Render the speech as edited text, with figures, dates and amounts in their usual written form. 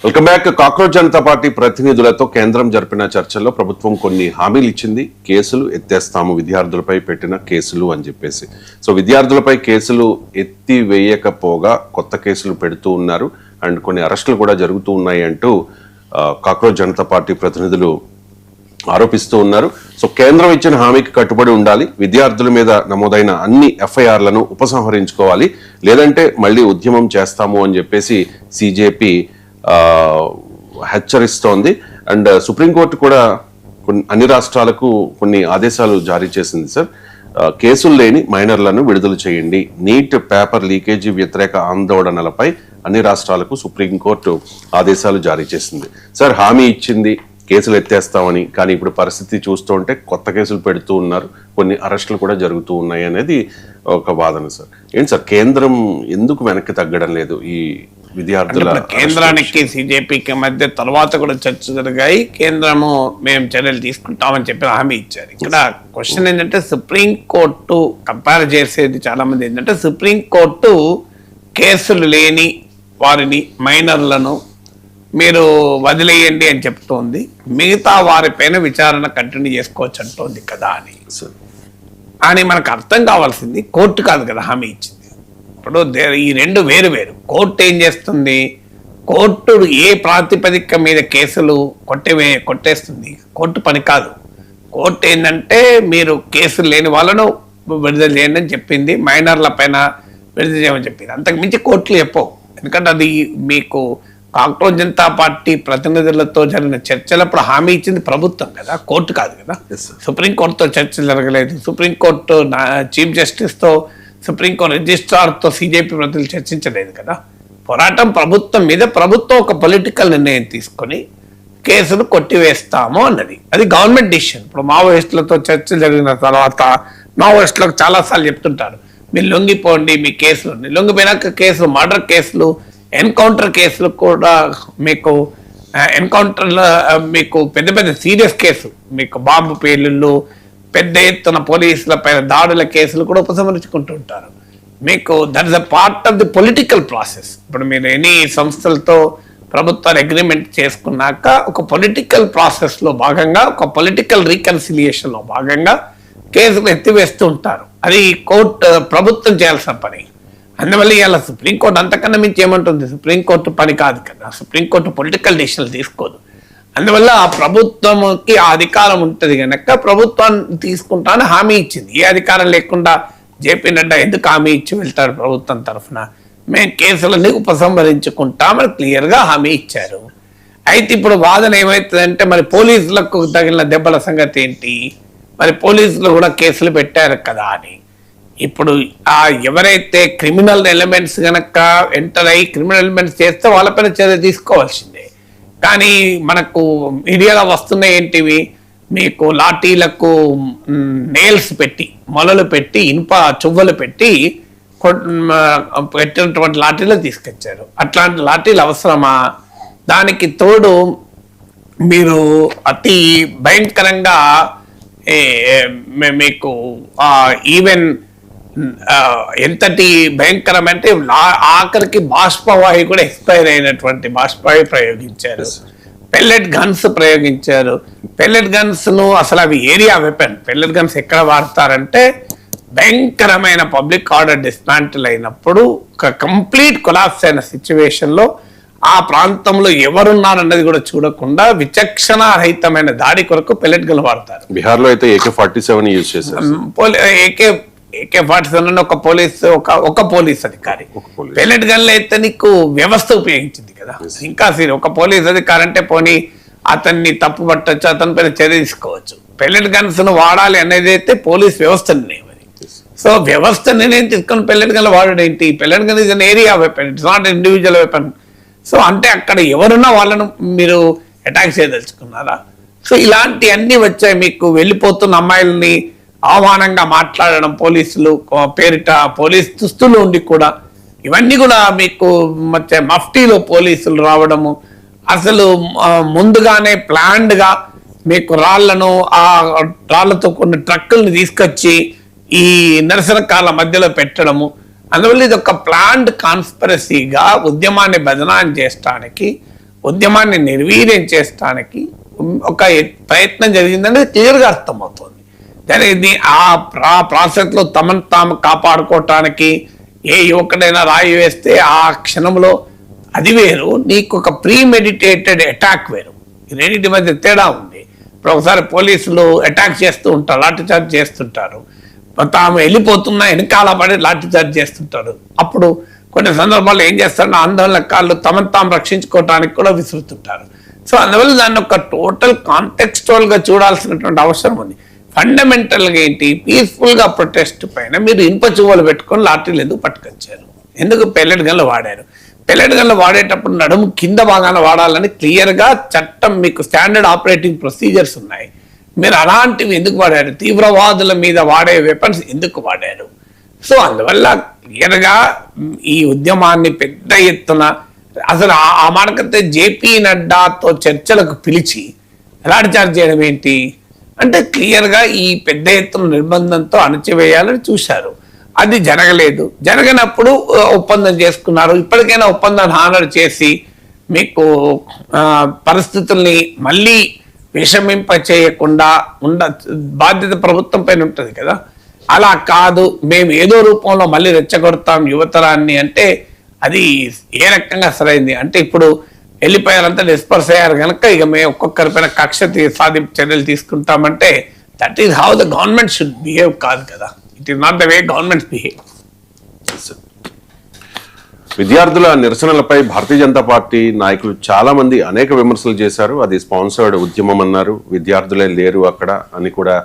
Welcome back. Cockroach Janata party ప్రతినిధులతో కేంద్రం జరిపిన చర్చల్లో ప్రభుత్వం కొన్ని హామీలు ఇచ్చింది. కేసులు ఎత్తేస్తాము విద్యార్థులపై పెట్టిన కేసులు అని చెప్పేసి. సో విద్యార్థులపై కేసులు ఎత్తి వేయకపోగా కొత్త కేసులు పెడుతూ ఉన్నారు అండ్ కొన్ని అరెస్టులు కూడా జరుగుతూ ఉన్నాయి అంటూ కాక్రోచ్ జనతా పార్టీ ప్రతినిధులు ఆరోపిస్తూ ఉన్నారు. సో కేంద్రం ఇచ్చిన హామీకి కట్టుబడి ఉండాలి, విద్యార్థుల మీద నమోదైన అన్ని ఎఫ్ఐఆర్లను ఉపసంహరించుకోవాలి, లేదంటే మళ్ళీ ఉద్యమం చేస్తాము అని చెప్పేసి సిజేపీ హెచ్చరిస్తోంది. అండ్ సుప్రీంకోర్టు కూడా అన్ని రాష్ట్రాలకు కొన్ని ఆదేశాలు జారీ చేసింది. సార్, కేసులు లేని మైనర్లను విడుదల చేయండి, నీట్ పేపర్ లీకేజీ వ్యతిరేక ఆందోళనలపై అన్ని రాష్ట్రాలకు సుప్రీంకోర్టు ఆదేశాలు జారీ చేసింది. సార్, హామీ ఇచ్చింది కేసులు ఎత్తేస్తామని, కానీ ఇప్పుడు పరిస్థితి చూస్తూ ఉంటే కొత్త కేసులు పెడుతూ ఉన్నారు, కొన్ని అరెస్టులు కూడా జరుగుతూ ఉన్నాయి అనేది ఒక వాదన. సార్, ఏంటి సార్, కేంద్రం ఎందుకు వెనక్కి తగ్గడం లేదు? ఈ విద్యార్థుల కేంద్రానికి సిజేపీకి మధ్య తర్వాత కూడా చర్చ జరిగాయి. కేంద్రము మేము చర్యలు తీసుకుంటామని చెప్పి హామీ ఇచ్చారు. ఇక్కడ క్వశ్చన్ ఏంటంటే, సుప్రీంకోర్టు కంపేర్ చేసేది చాలా మంది ఏంటంటే, సుప్రీంకోర్టు కేసులు లేని వారిని మైనర్లను మీరు వదిలేయండి అని చెప్తోంది, మిగతా వారిపైన విచారణ కంటిన్యూ చేసుకోవచ్చు అంటోంది కదా అని మనకు అర్థం కావాల్సింది కోర్టు కాదు కదా హామీ ఇచ్చింది. ఇప్పుడు ఈ రెండు వేరు వేరు. కోర్టు ఏం చేస్తుంది, కోర్టు ఏ ప్రాతిపదిక మీద కేసులు కొట్టేస్తుంది, కోర్టు పని కాదు. కోర్టు ఏంటంటే మీరు కేసులు లేని వాళ్ళను విడుదల చేయండి అని చెప్పింది, మైనర్ల పైన విడుదల చేయమని చెప్పింది. అంతకు మించి కోర్టులు చెప్పవు. ఎందుకంటే అది మీకు కాక్రోచ్ జనతా పార్టీ ప్రతినిధులతో జరిగిన చర్చలప్పుడు హామీ ఇచ్చింది ప్రభుత్వం కదా, కోర్టు కాదు కదా. సుప్రీంకోర్టుతో చర్చలు జరగలేదు. సుప్రీంకోర్టు చీఫ్ జస్టిస్తో, సుప్రీంకోర్టు రిజిస్ట్రార్తో సిజేపీ ప్రతినిధులు చర్చించలేదు కదా. పోరాటం ప్రభుత్వం మీద, ప్రభుత్వం ఒక పొలిటికల్ నిర్ణయం తీసుకొని కేసులు కొట్టివేస్తాము అన్నది, అది గవర్నమెంట్ డిసిషన్. ఇప్పుడు మావోయిస్టులతో చర్చలు జరిగిన తర్వాత మావోయిస్టులకు చాలాసార్లు చెప్తుంటారు, మీరు లొంగిపోండి, మీ కేసులు లొంగిపోయినాక కేసులు, మర్డర్ కేసులు, ఎన్కౌంటర్ కేసులు కూడా మీకు ఎన్కౌంటర్లో మీకు పెద్ద పెద్ద సీరియస్ కేసు, మీకు బాంబు పేలుళ్ళు, పెద్ద ఎత్తున పోలీసుల పైన దాడుల కేసులు కూడా ఉపసంహరించుకుంటూ ఉంటారు. మీకు that is a part of the political process. ఇప్పుడు మీరు ఎన్ని సంస్థలతో ప్రభుత్వాలు అగ్రిమెంట్ చేసుకున్నాక ఒక పొలిటికల్ ప్రాసెస్లో భాగంగా, ఒక పొలిటికల్ రీకన్సిలియేషన్లో భాగంగా కేసులు ఎత్తివేస్తూ ఉంటారు. అది కోర్టు ప్రభుత్వం చేయాల్సిన పని. అందువల్ల ఇవాళ సుప్రీంకోర్టు అంతకన్నా మించి ఏమంటుంది, సుప్రీంకోర్టు పని కాదు కదా, సుప్రీంకోర్టు పొలిటికల్ డిసిషన్లు తీసుకోదు. అందువల్ల ఆ ప్రభుత్వంకి ఆ అధికారం ఉంటుంది కనుక ప్రభుత్వాన్ని తీసుకుంటానని హామీ ఇచ్చింది. ఏ అధికారం లేకుండా జేపీ నడ్డా ఎందుకు హామీ ఇచ్చి వెళ్తారు ప్రభుత్వం తరఫున? మేము కేసులని ఉపసంహరించుకుంటామని క్లియర్గా హామీ ఇచ్చారు. అయితే ఇప్పుడు వాదన ఏమవుతుందంటే, మరి పోలీసులకు తగిలిన దెబ్బల సంగతి ఏంటి, మరి పోలీసులు కూడా కేసులు పెట్టారు కదా అని. ఇప్పుడు ఎవరైతే క్రిమినల్ ఎలిమెంట్స్ కనుక ఎంటర్ అయ్యి క్రిమినల్ ఎలిమెంట్స్ చేస్తే వాళ్ళపైన చర్య తీసుకోవాల్సిందే. కానీ మనకు మీడియాలో వస్తున్నాయి ఏంటివి, మీకు లాఠీలకు నెయిల్స్ పెట్టి, మొలలు పెట్టి, ఇనుప చువ్వలు పెట్టి పెట్టినటువంటి లాఠీలు తీసుకొచ్చారు. అట్లాంటి లాఠీలు అవసరమా? దానికి తోడు మీరు అతి భయంకరంగా మీకు ఈవెన్ ఎంతటి భయంకరం అంటే ఆఖరికి బాష్పవాయు కూడా ఎక్స్పైర్ అయినటువంటి బాష్పవాయు ప్రయోగించారు, పెల్లెట్ గన్స్ ప్రయోగించారు. పెల్లెట్ గన్స్ ను అసలు అవి ఏరియా వెపన్. పెల్లెట్ గన్స్ ఎక్కడ వాడతారంటే భయంకరమైన పబ్లిక్ ఆర్డర్ డిస్మాంటిల్ అయినప్పుడు, ఒక కంప్లీట్ కొలాప్స్ అయిన సిచ్యువేషన్ లో ఆ ప్రాంతంలో ఎవరున్నారన్నది కూడా చూడకుండా విచక్షణ రహితమైన దాడి కొరకు పెల్లెట్ గన్ వాడతారు. బీహార్ లో అయితే AK-47 యూజ్ చేశారు. AK-47 ఒక పోలీస్ అధికారి. పెల్లెట్ గన్లు అయితే నీకు వ్యవస్థ ఉపయోగించింది కదా, ఇంకా ఒక పోలీస్ అధికారి అంటే పోనీ అతన్ని తప్పు పట్టచ్చు, అతని పైన చర్య తీసుకోవచ్చు. పెల్లెట్ గన్స్ ను వాడాలి అనేది అయితే పోలీస్ వ్యవస్థ నిర్ణయం. సో వ్యవస్థ నిర్ణయం తీసుకొని పెల్లెట్ గన్లు వాడడం ఏంటి? Pellet gun is an area weapon, it's not individual weapon. So అంటే అక్కడ ఎవరున్నా వాళ్ళను మీరు అటాక్ చేయదలుచుకున్నారా? సో ఇలాంటి అన్ని వచ్చాయి. మీకు వెళ్ళిపోతున్న అమ్మాయిలని అవమానంగా మాట్లాడడం, పోలీసులు పేరిట పోలీస్ దుస్తులు ఉండి కూడా, ఇవన్నీ కూడా మీకు మఫ్టీలో పోలీసులు రావడము, అసలు ముందుగానే ప్లాన్డ్గా మీకు రాళ్లతో కొన్ని ట్రక్కుల్ని తీసుకొచ్చి ఈ నిరసనకారుల మధ్యలో పెట్టడము, అందువల్ల ఇది ఒక ప్లాన్డ్ కాన్స్పిరసీగా ఉద్యమాన్ని బదనాం చేయడానికి ఉద్యమాన్ని నిర్వీర్యం చేయడానికి ఒక ప్రయత్నం జరిగిందని క్లియర్గా అర్థమవుతుంది. జరిగింది ఆ ప్రాసెస్లో తమను తాము కాపాడుకోవటానికి ఏ యువకుడైనా రాయి వేస్తే ఆ క్షణంలో అది వేరు, నీకు ఒక ప్రీ మెడిటేటెడ్ అటాక్ వేరు. ఈ రెండింటి మధ్య తేడా ఉంది. ఇప్పుడు ఒకసారి పోలీసులు అటాక్ చేస్తూ ఉంటారు, లాఠీ చార్జ్ చేస్తుంటారు, తాము వెళ్ళిపోతున్నా వెనకాల పడి లాఠీ చార్జ్ చేస్తుంటారు. అప్పుడు కొన్ని సందర్భాల్లో ఏం చేస్తారో ఆందోళన కాళ్ళు తమను తాము రక్షించుకోవడానికి కూడా విసురుతుంటారు. సో అందువల్ల దాన్ని ఒక టోటల్ కాంటెక్స్చువల్గా చూడాల్సినటువంటి అవసరం ఉంది. ఫండమెంటల్గా ఏంటి, పీస్ఫుల్గా ప్రొటెస్ట్ పైన మీరు ఇనుప చువ్వలు పెట్టుకొని లాఠీలు ఎందుకు పట్టుకొచ్చారు, ఎందుకు పెల్లెట్ గన్లు వాడారు? పెల్లెట్ గన్లు వాడేటప్పుడు నడుము కింద భాగాన వాడాలని క్లియర్గా చట్టం, మీకు స్టాండర్డ్ ఆపరేటింగ్ ప్రొసీజర్స్ ఉన్నాయి. మీరు అలాంటివి ఎందుకు వాడారు? తీవ్రవాదుల మీద వాడే వెపన్స్ ఎందుకు వాడారు? సో అందువల్ల క్లియర్గా ఈ ఉద్యమాన్ని పెద్ద ఎత్తున అసలు ఆ మాటకైతే జేపీ నడ్డాతో చర్చలకు పిలిచి లాఠీ చార్జ్ చేయడం ఏంటి అంటే క్లియర్గా ఈ పెద్ద ఎత్తున నిర్బంధంతో అణచివేయాలని చూశారు. అది జరగలేదు. జరగనప్పుడు ఒప్పందం చేసుకున్నారు. ఇప్పటికైనా ఒప్పందాన్ని హానర్ చేసి మీకు పరిస్థితుల్ని మళ్ళీ విషమింప చేయకుండా బాధ్యత ప్రభుత్వం పైన ఉంటుంది కదా. అలా కాదు, మేము ఏదో రూపంలో మళ్ళీ రెచ్చగొడతాం యువతరాన్ని అంటే అది ఏ రకంగా సరైంది? అంటే ఇప్పుడు వెళ్ళిపోయారంతా డిస్పర్స్ అయ్యారు కనుక ఇక మేము ఒక్కొక్కరిపైన కక్ష సాధింపు చర్యలు తీసుకుంటామంటే that is how the government should behave కాదు కదా. It is not the way government behave. విద్యార్థుల నిరసనలపై భారతీయ జనతా పార్టీ నాయకులు చాలా మంది అనేక విమర్శలు చేశారు. అది స్పాన్సర్డ్ ఉద్యమం అన్నారు, విద్యార్థులే లేరు అక్కడ అని కూడా